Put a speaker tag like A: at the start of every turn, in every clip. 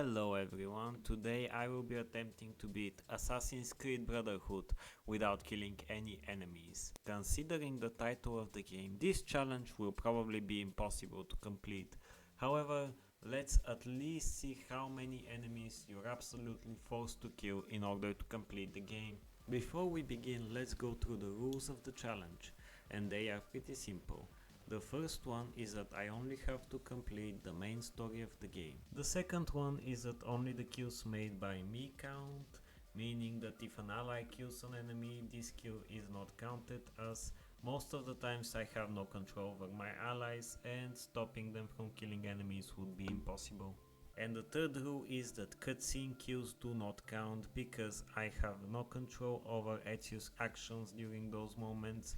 A: Hello everyone, today I will be attempting to beat Assassin's Creed Brotherhood without killing any enemies. Considering the title of the game, this challenge will probably be impossible to complete. However, let's at least see how many enemies you're absolutely forced to kill in order to complete the game. Before we begin, let's go through the rules of the challenge, and they are pretty simple. The first one is that I only have to complete the main story of the game. The second one is that only the kills made by me count, meaning that if an ally kills an enemy, this kill is not counted, as most of the times I have no control over my allies and stopping them from killing enemies would be impossible. And the third rule is that cutscene kills do not count because I have no control over Ezio's actions during those moments,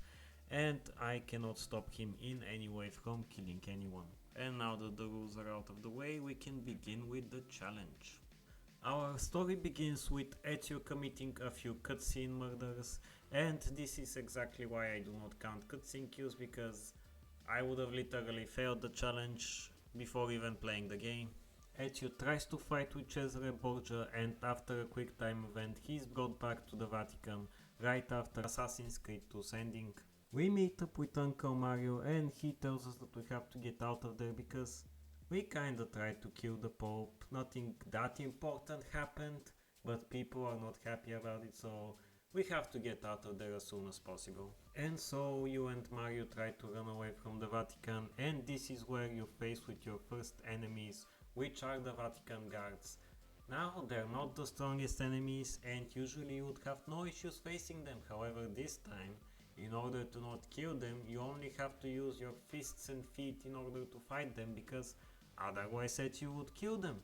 A: and I cannot stop him in any way from killing anyone. And now that the rules are out of the way, we can begin with the challenge. Our story begins with Ezio committing a few cutscene murders, and this is exactly why I do not count cutscene kills, because I would have literally failed the challenge before even playing the game. Ezio tries to fight with Cesare Borgia, and after a quick time event he is brought back to the Vatican right after Assassin's Creed 2's ending. We meet up with Uncle Mario and he tells us that we have to get out of there because we kinda tried to kill the Pope. Nothing that important happened, but people are not happy about it, so we have to get out of there as soon as possible. And so you and Mario try to run away from the Vatican, and this is where you face with your first enemies, which are the Vatican guards. Now, they're not the strongest enemies and usually you would have no issues facing them. However, this time, in order to not kill them, you only have to use your fists and feet in order to fight them, because otherwise you would kill them.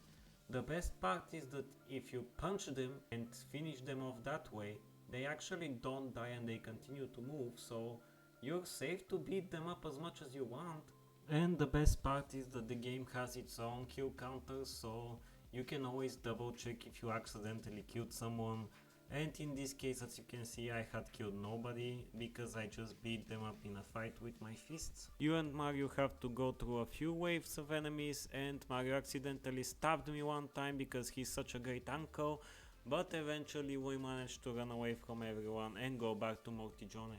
A: The best part is that if you punch them and finish them off that way, they actually don't die and they continue to move, so you're safe to beat them up as much as you want. And the best part is that the game has its own kill counters, so you can always double check if you accidentally killed someone. And in this case, as you can see, I had killed nobody because I just beat them up in a fight with my fists. You and Mario have to go through a few waves of enemies, and Mario accidentally stabbed me one time because he's such a great uncle, but eventually we managed to run away from everyone and go back to Mortigione.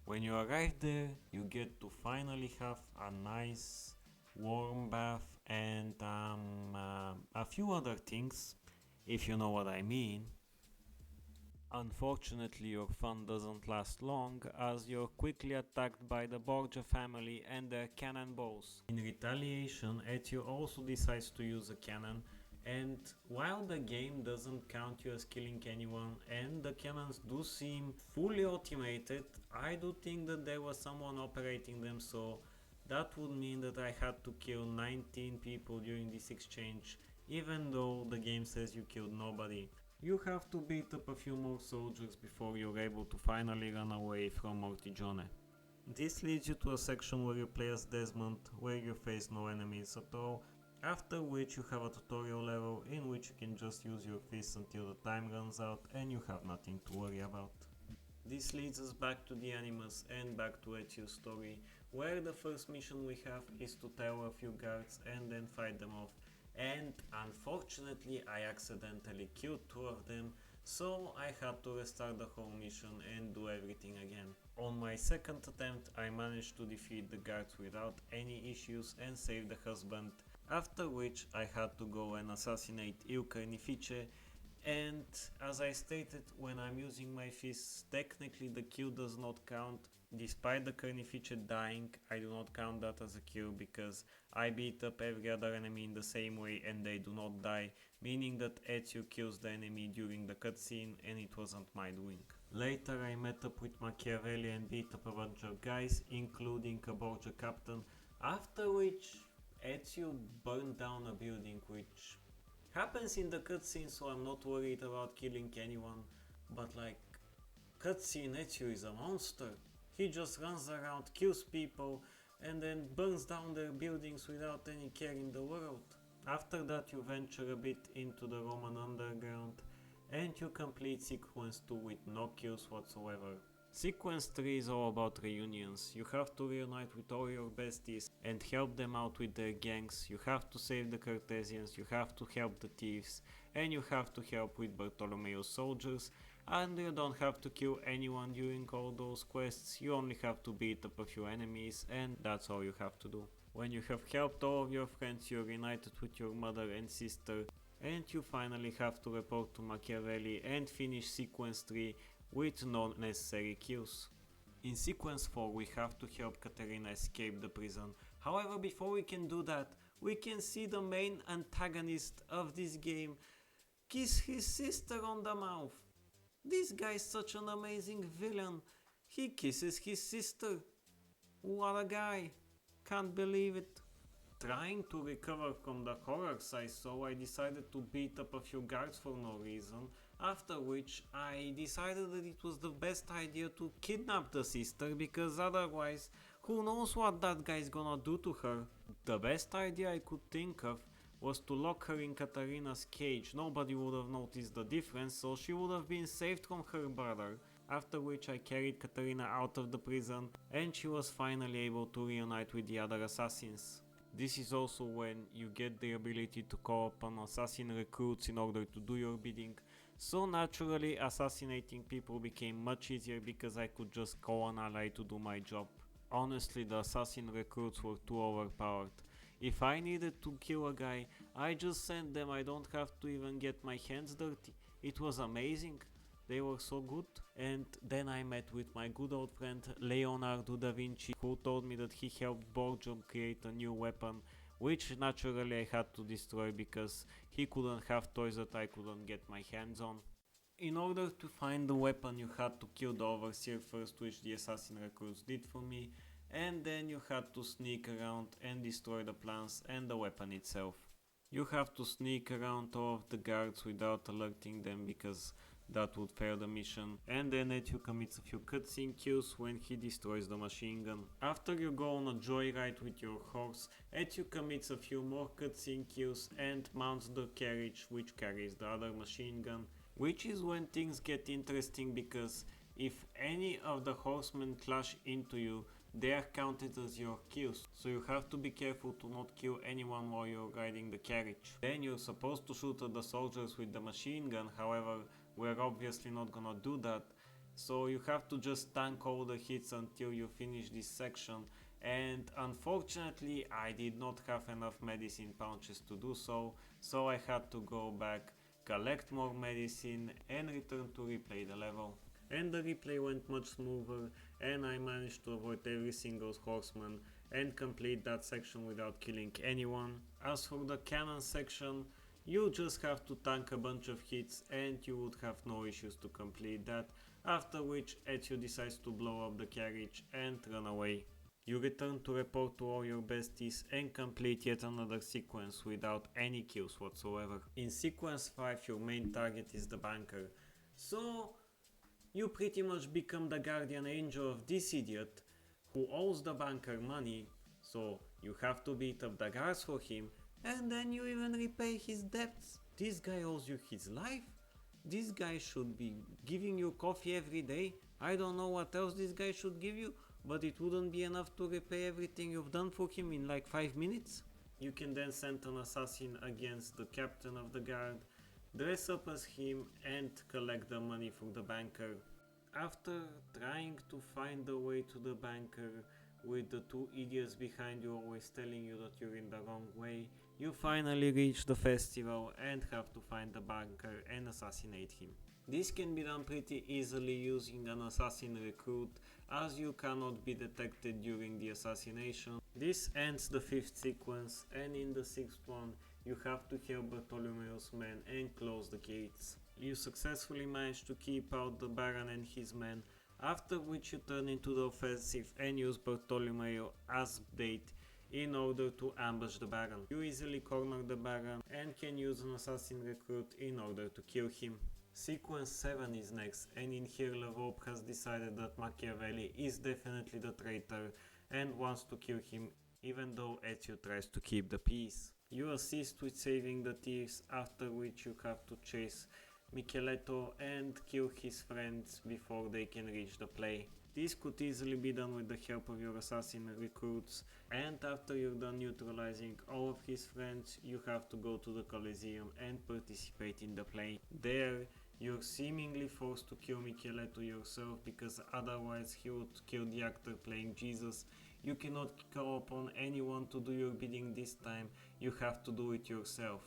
A: When you arrive there, you get to finally have a nice warm bath and a few other things, if you know what I mean. Unfortunately, your fun doesn't last long, as you're quickly attacked by the Borgia family and their cannonballs. In retaliation, Ezio also decides to use a cannon, and while the game doesn't count you as killing anyone and the cannons do seem fully automated, I do think that there was someone operating them, so that would mean that I had to kill 19 people during this exchange, even though the game says you killed nobody. You have to beat up a few more soldiers before you're able to finally run away from Mortigione. This leads you to a section where you play as Desmond, where you face no enemies at all, after which you have a tutorial level in which you can just use your fists until the time runs out and you have nothing to worry about. This leads us back to the Animus and back to Ezio's story, where the first mission we have is to tower a few guards and then fight them off. And unfortunately I accidentally killed 2 of them, so I had to restart the whole mission and do everything again. On my second attempt I managed to defeat the guards without any issues and save the husband, after which I had to go and assassinate Il Carnifice. And as I stated, when I'm using my fists, technically the kill does not count. Despite the Carnifice dying, I do not count that as a kill because I beat up every other enemy in the same way and they do not die, meaning that Ezio kills the enemy during the cutscene and it wasn't my doing. Later I met up with Machiavelli and beat up a bunch of guys, including a Borgia captain, after which Ezio burned down a building, which happens in the cutscene, so I'm not worried about killing anyone. But like, cutscene Ezio is a monster. He just runs around, kills people, and then burns down their buildings without any care in the world. After that you venture a bit into the Roman underground, and you complete sequence 2 with no kills whatsoever. Sequence 3 is all about reunions. You have to reunite with all your besties and help them out with their gangs. You have to save the Cartesians, you have to help the thieves, and you have to help with Bartolomeo's soldiers. And you don't have to kill anyone during all those quests, you only have to beat up a few enemies, and that's all you have to do. When you have helped all of your friends, you're reunited with your mother and sister, and you finally have to report to Machiavelli and finish sequence 3 with no necessary kills. In sequence 4 we have to help Katerina escape the prison. However, before we can do that, we can see the main antagonist of this game kiss his sister on the mouth. This guy is such an amazing villain. He kisses his sister. What a guy. Can't believe it. Trying to recover from the horrors I saw, I decided to beat up a few guards for no reason, after which I decided that it was the best idea to kidnap the sister, because otherwise who knows what that guy is gonna do to her. The best idea I could think of was to lock her in Katarina's cage. Nobody would have noticed the difference, so she would have been saved from her brother. After which I carried Katarina out of the prison and she was finally able to reunite with the other assassins. This is also when you get the ability to call upon assassin recruits in order to do your bidding, so naturally assassinating people became much easier because I could just call an ally to do my job. Honestly, the assassin recruits were too overpowered. If I needed to kill a guy, I just sent them, I don't have to even get my hands dirty. It was amazing. They were so good. And then I met with my good old friend Leonardo da Vinci, who told me that he helped Borgium create a new weapon, which naturally I had to destroy because he couldn't have toys that I couldn't get my hands on. In order to find the weapon, you had to kill the overseer first, which the assassin recruits did for me, and then you had to sneak around and destroy the plants and the weapon itself. You have to sneak around all of the guards without alerting them because that would fail the mission, and then Ezio commits a few cutscene kills when he destroys the machine gun. After you go on a joyride with your horse, Ezio commits a few more cutscene kills and mounts the carriage which carries the other machine gun, which is when things get interesting because if any of the horsemen clash into you, they are counted as your kills, so you have to be careful to not kill anyone while you're riding the carriage. Then you're supposed to shoot at the soldiers with the machine gun, however we're obviously not gonna do that, so you have to just tank all the hits until you finish this section, and unfortunately I did not have enough medicine pouches to do so, so I had to go back, collect more medicine and return to replay the level. And the replay went much smoother and I managed to avoid every single horseman and complete that section without killing anyone. As for the cannon section, you just have to tank a bunch of hits and you would have no issues to complete that, after which Ezio decides to blow up the carriage and run away. You return to report to all your besties and complete yet another sequence without any kills whatsoever. In sequence 5 your main target is the banker, so you pretty much become the guardian angel of this idiot who owes the banker money, so you have to beat up the guards for him and then you even repay his debts. This guy owes you his life? This guy should be giving you coffee every day. I don't know what else this guy should give you, but it wouldn't be enough to repay everything you've done for him in like 5 minutes. You can then send an assassin against the captain of the guard, dress up as him and collect the money from the banker. After trying to find the way to the banker with the two idiots behind you always telling you that you're in the wrong way, you finally reach the festival and have to find the banker and assassinate him. This can be done pretty easily using an assassin recruit, as you cannot be detected during the assassination. This ends the 5th sequence, and in the 6th one you have to help Bartolomeo's men and close the gates. You successfully manage to keep out the Baron and his men, after which you turn into the offensive and use Bartolomeo as bait in order to ambush the Baron. You easily corner the Baron and can use an assassin recruit in order to kill him. Sequence 7 is next, and in here Lerope has decided that Machiavelli is definitely the traitor and wants to kill him, even though Ezio tries to keep the peace. You assist with saving the thieves, after which you have to chase Micheletto and kill his friends before they can reach the play. This could easily be done with the help of your assassin recruits, and after you're done neutralizing all of his friends, you have to go to the Colosseum and participate in the play. There, you're seemingly forced to kill Micheletto yourself because otherwise he would kill the actor playing Jesus. You cannot call upon anyone to do your bidding this time, you have to do it yourself.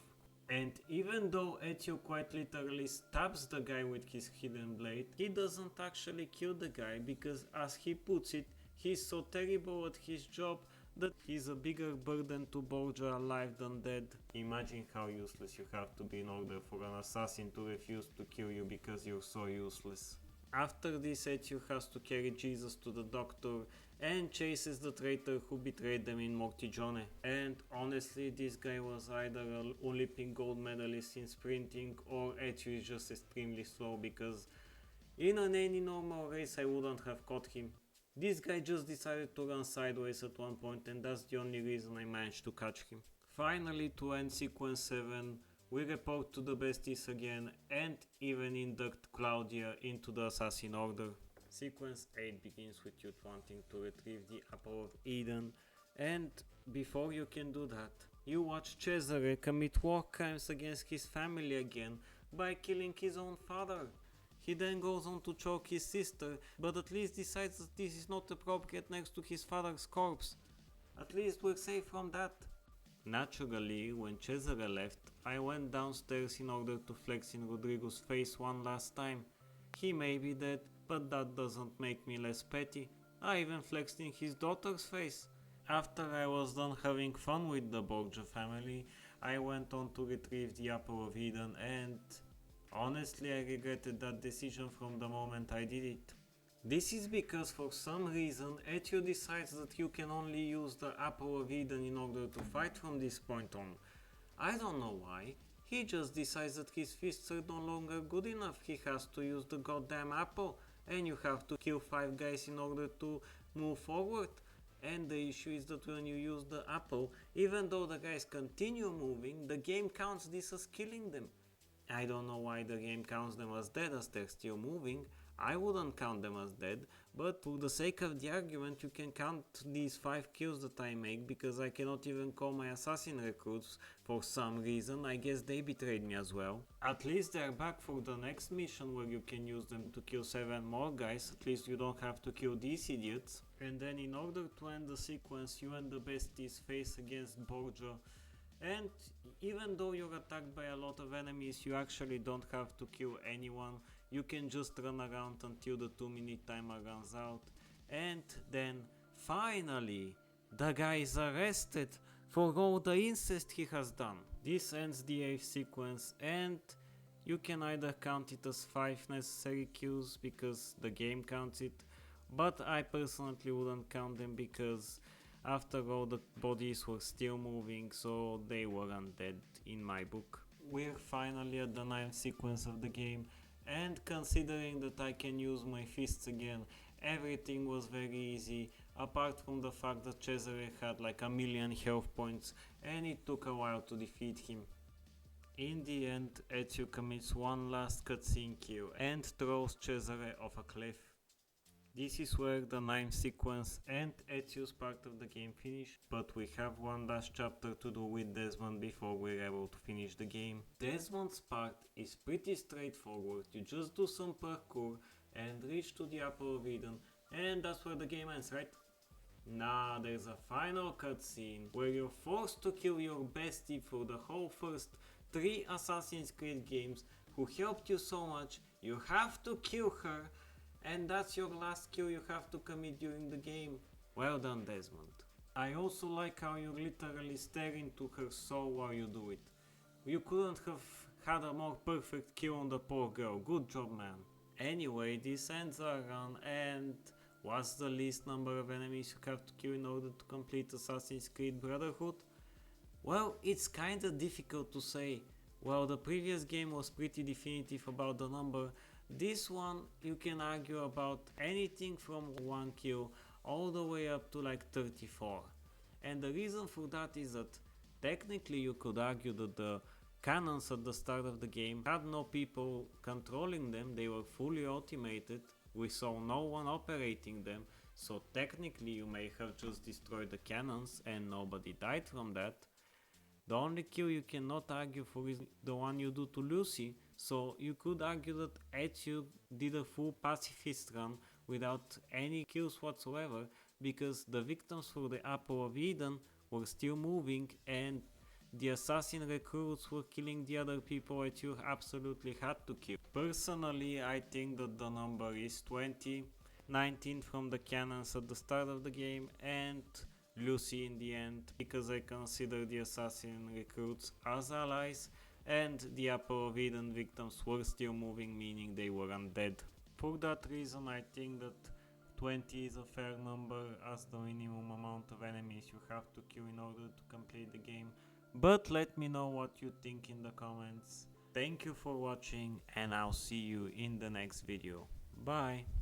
A: And even though Ezio quite literally stabs the guy with his hidden blade, he doesn't actually kill the guy because, as he puts it, he's so terrible at his job that he's a bigger burden to Borgia alive than dead. Imagine how useless you have to be in order for an assassin to refuse to kill you because you're so useless. After this, Ezio has to carry Jesus to the doctor and chases the traitor who betrayed them in Mortigione. And honestly, this guy was either an Olympic gold medalist in sprinting or Ezio is just extremely slow, because in any normal race I wouldn't have caught him. This guy just decided to run sideways at one point, and that's the only reason I managed to catch him. Finally, to end sequence 7, we report to the besties again and even induct Claudia into the Assassin Order. Sequence 8 begins with you wanting to retrieve the Apple of Eden, and before you can do that, you watch Cesare commit war crimes against his family again by killing his own father. He then goes on to choke his sister, but at least decides that this is not appropriate next to his father's corpse. At least we're safe from that. Naturally, when Cesare left, I went downstairs in order to flex in Rodrigo's face one last time. He may be dead, but that doesn't make me less petty. I even flexed in his daughter's face. After I was done having fun with the Borgia family, I went on to retrieve the Apple of Eden, and honestly I regretted that decision from the moment I did it. This is because for some reason Ezio decides that you can only use the Apple of Eden in order to fight from this point on. I don't know why, he just decides that his fists are no longer good enough, he has to use the goddamn apple, and you have to kill 5 guys in order to move forward. And the issue is that when you use the apple, even though the guys continue moving, the game counts this as killing them. I don't know why the game counts them as dead as they're still moving. I wouldn't count them as dead, but for the sake of the argument you can count these 5 kills that I make, because I cannot even call my assassin recruits for some reason. I guess they betrayed me as well. At least they're back for the next mission where you can use them to kill 7 more guys, at least you don't have to kill these idiots. And then in order to end the sequence, you and the besties face against Borgia. And even though you're attacked by a lot of enemies, you actually don't have to kill anyone. You can just run around until the 2-minute timer runs out. And then finally the guy is arrested for all the incest he has done. This ends the 8th sequence, and you can either count it as 5 necessary kills because the game counts it, but I personally wouldn't count them because after all the bodies were still moving, so they weren't dead in my book. We're finally at the 9th sequence of the game, and considering that I can use my fists again, everything was very easy, apart from the fact that Cesare had like a million health points and it took a while to defeat him. In the end, Ezio commits one last cutscene kill and throws Cesare off a cliff. This is where the 9th sequence and Ezio's part of the game finish, but we have one last chapter to do with Desmond before we're able to finish the game. Desmond's part is pretty straightforward, you just do some parkour and reach to the Apple of Eden, and that's where the game ends, right? Nah, there's a final cutscene where you're forced to kill your bestie for the whole first 3 Assassin's Creed games who helped you so much, you have to kill her. And that's your last kill you have to commit during the game. Well done, Desmond. I also like how you literally stare into her soul while you do it. You couldn't have had a more perfect kill on the poor girl. Good job, man. Anyway, this ends our run, and what's the least number of enemies you have to kill in order to complete Assassin's Creed Brotherhood? Well, it's kinda difficult to say. Well, the previous game was pretty definitive about the number. This one you can argue about anything from 1 kill all the way up to like 34. And the reason for that is that technically you could argue that the cannons at the start of the game had no people controlling them, they were fully automated, we saw no one operating them, so technically you may have just destroyed the cannons and nobody died from that. The only kill you cannot argue for is the one you do to Lucy, so you could argue that Ezio did a full pacifist run without any kills whatsoever, because the victims for the Apple of Eden were still moving and the assassin recruits were killing the other people that you absolutely had to kill. Personally, I think that the number is 20, 19 from the cannons at the start of the game and Lucy in the end, because I consider the assassin recruits as allies and the Apple of Eden victims were still moving, meaning they were undead. For that reason, I think that 20 is a fair number as the minimum amount of enemies you have to kill in order to complete the game. But let me know what you think in the comments. Thank you for watching and I'll see you in the next video. Bye!